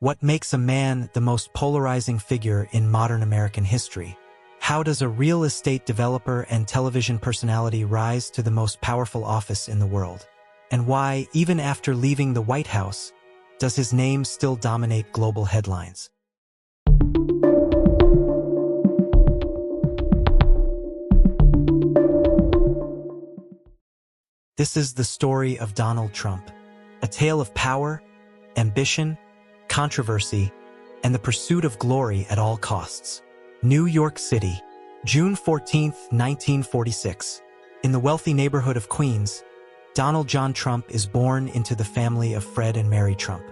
What makes a man the most polarizing figure in modern American history? How does a real estate developer and television personality rise to the most powerful office in the world? And why, even after leaving the White House, does his name still dominate global headlines? This is the story of Donald Trump, a tale of power, ambition, controversy, and the pursuit of glory at all costs. New York City, June 14, 1946. In the wealthy neighborhood of Queens, Donald John Trump is born into the family of Fred and Mary Trump.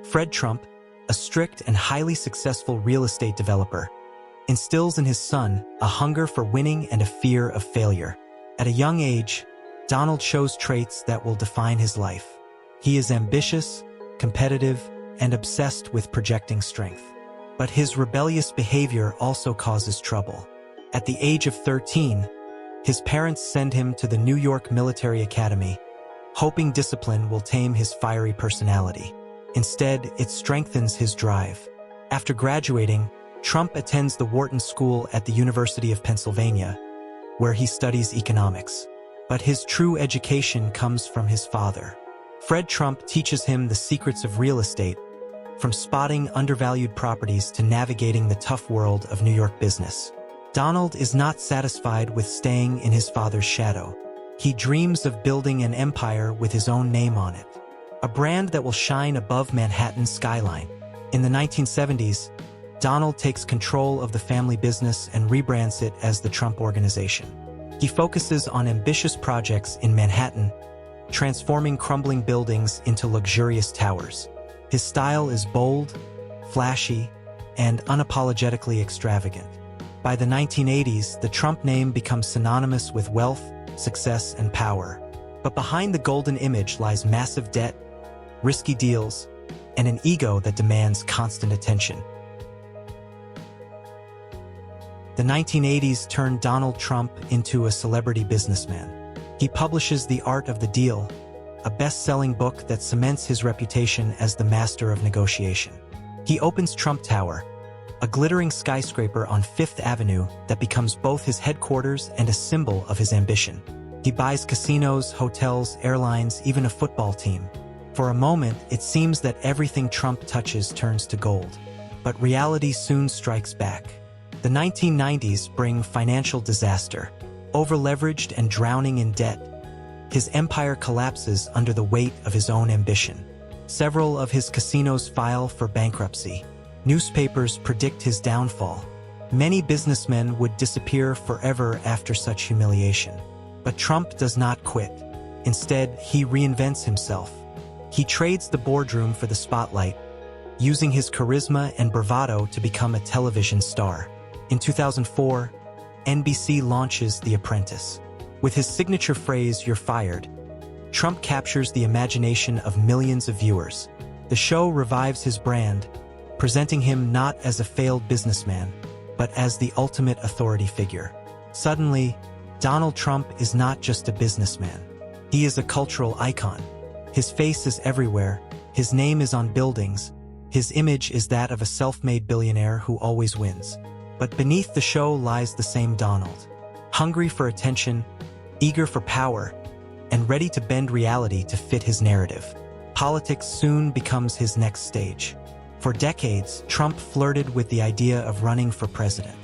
Fred Trump, a strict and highly successful real estate developer, instills in his son a hunger for winning and a fear of failure. At a young age, Donald shows traits that will define his life. He is ambitious, competitive, and obsessed with projecting strength. But his rebellious behavior also causes trouble. At the age of 13, his parents send him to the New York Military Academy, hoping discipline will tame his fiery personality. Instead, it strengthens his drive. After graduating, Trump attends the Wharton School at the University of Pennsylvania, where he studies economics. But his true education comes from his father. Fred Trump teaches him the secrets of real estate, from spotting undervalued properties to navigating the tough world of New York business. Donald is not satisfied with staying in his father's shadow. He dreams of building an empire with his own name on it, a brand that will shine above Manhattan's skyline. In the 1970s, Donald takes control of the family business and rebrands it as the Trump Organization. He focuses on ambitious projects in Manhattan, transforming crumbling buildings into luxurious towers. His style is bold, flashy, and unapologetically extravagant. By the 1980s, the Trump name becomes synonymous with wealth, success, and power. But behind the golden image lies massive debt, risky deals, and an ego that demands constant attention. The 1980s turned Donald Trump into a celebrity businessman. He publishes The Art of the Deal, a best-selling book that cements his reputation as the master of negotiation. He opens Trump Tower, a glittering skyscraper on Fifth Avenue that becomes both his headquarters and a symbol of his ambition. He buys casinos, hotels, airlines, even a football team. For a moment, it seems that everything Trump touches turns to gold. But reality soon strikes back. The 1990s bring financial disaster. Over-leveraged and drowning in debt, his empire collapses under the weight of his own ambition. Several of his casinos file for bankruptcy. Newspapers predict his downfall. Many businessmen would disappear forever after such humiliation. But Trump does not quit. Instead, he reinvents himself. He trades the boardroom for the spotlight, using his charisma and bravado to become a television star. In 2004, NBC launches The Apprentice. With his signature phrase, "You're fired," Trump captures the imagination of millions of viewers. The show revives his brand, presenting him not as a failed businessman, but as the ultimate authority figure. Suddenly, Donald Trump is not just a businessman. He is a cultural icon. His face is everywhere, his name is on buildings, his image is that of a self-made billionaire who always wins. But beneath the show lies the same Donald, hungry for attention, eager for power, and ready to bend reality to fit his narrative. Politics soon becomes his next stage. For decades, Trump flirted with the idea of running for president.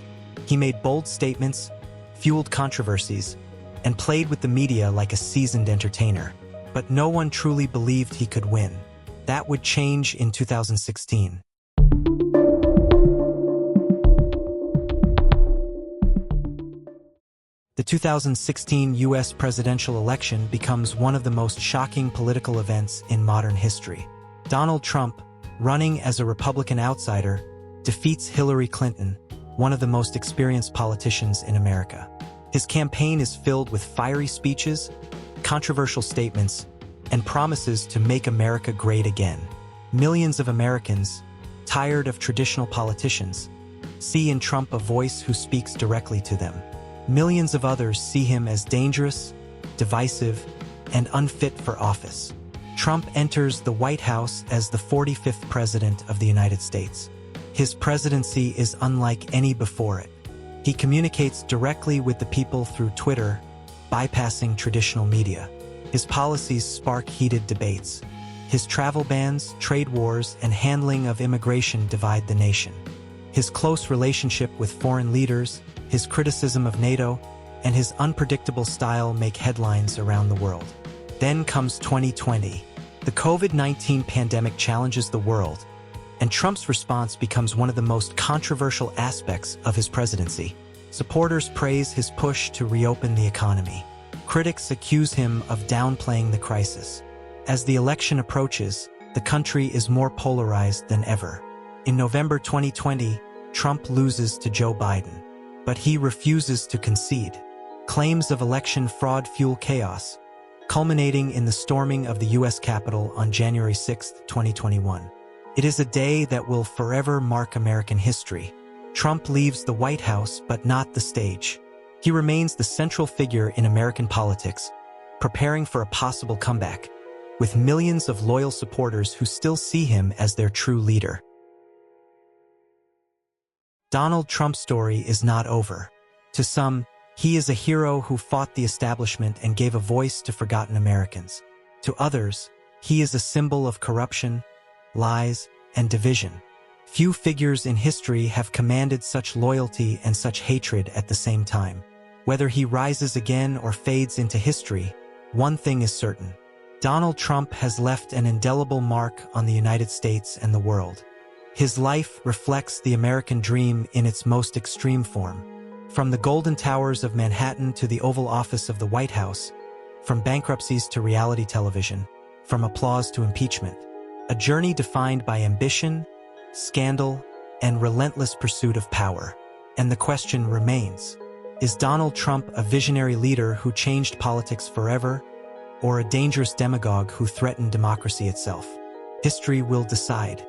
He made bold statements, fueled controversies, and played with the media like a seasoned entertainer. But no one truly believed he could win. That would change in 2016. The 2016 U.S. presidential election becomes one of the most shocking political events in modern history. Donald Trump, running as a Republican outsider, defeats Hillary Clinton, one of the most experienced politicians in America. His campaign is filled with fiery speeches, controversial statements, and promises to make America great again. Millions of Americans, tired of traditional politicians, see in Trump a voice who speaks directly to them. Millions of others see him as dangerous, divisive, and unfit for office. Trump enters the White House as the 45th President of the United States. His presidency is unlike any before it. He communicates directly with the people through Twitter, bypassing traditional media. His policies spark heated debates. His travel bans, trade wars, and handling of immigration divide the nation. His close relationship with foreign leaders, his criticism of NATO, and his unpredictable style make headlines around the world. Then comes 2020. The COVID-19 pandemic challenges the world, and Trump's response becomes one of the most controversial aspects of his presidency. Supporters praise his push to reopen the economy. Critics accuse him of downplaying the crisis. As the election approaches, the country is more polarized than ever. In November 2020, Trump loses to Joe Biden, but he refuses to concede. Claims of election fraud fuel chaos, culminating in the storming of the U.S. Capitol on January 6, 2021. It is a day that will forever mark American history. Trump leaves the White House, but not the stage. He remains the central figure in American politics, preparing for a possible comeback, with millions of loyal supporters who still see him as their true leader. Donald Trump's story is not over. To some, he is a hero who fought the establishment and gave a voice to forgotten Americans. To others, he is a symbol of corruption, lies, and division. Few figures in history have commanded such loyalty and such hatred at the same time. Whether he rises again or fades into history, one thing is certain. Donald Trump has left an indelible mark on the United States and the world. His life reflects the American dream in its most extreme form. From the Golden Towers of Manhattan to the Oval Office of the White House, from bankruptcies to reality television, from applause to impeachment, a journey defined by ambition, scandal, and relentless pursuit of power. And the question remains, is Donald Trump a visionary leader who changed politics forever, or a dangerous demagogue who threatened democracy itself? History will decide.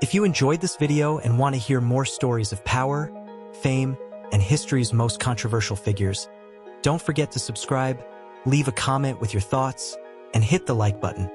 If you enjoyed this video and want to hear more stories of power, fame, and history's most controversial figures, don't forget to subscribe, leave a comment with your thoughts, and hit the like button.